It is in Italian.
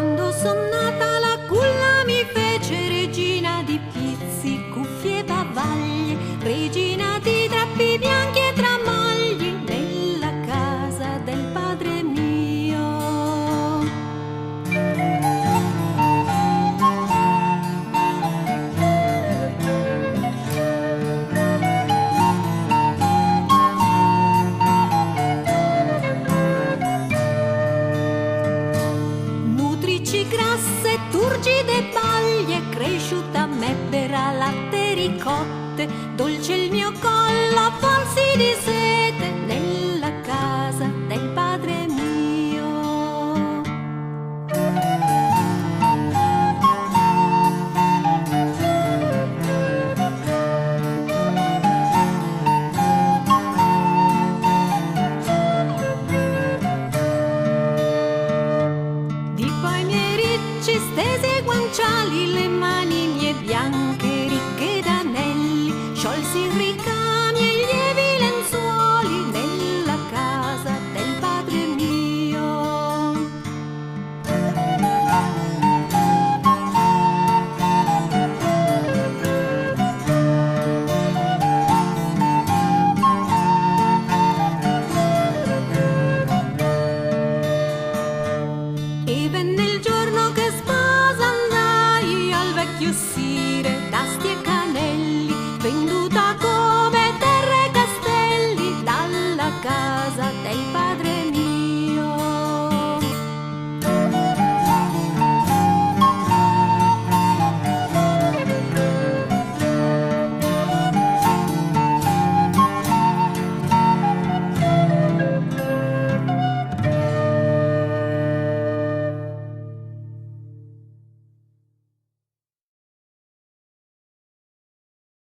Quando son nata la culla mi fece regina di pizzi, cuffie e bavaglie, regina di drappi bianchi e tramagli, nella casa del padre mio. Nutrici grasse, turgide baglie, cresciuta mebbera, latte ricotte, dolce il mio collo, avvolsi di sete, nella casa del padre mio. Di poi miei ricci stesi e guanciali, le mani mie bianche ricche d'anelli, sciolsi i ricami e i lievi lenzuoli, nella casa del padre mio. E venne il giorno che sposa andai al vecchio Sire,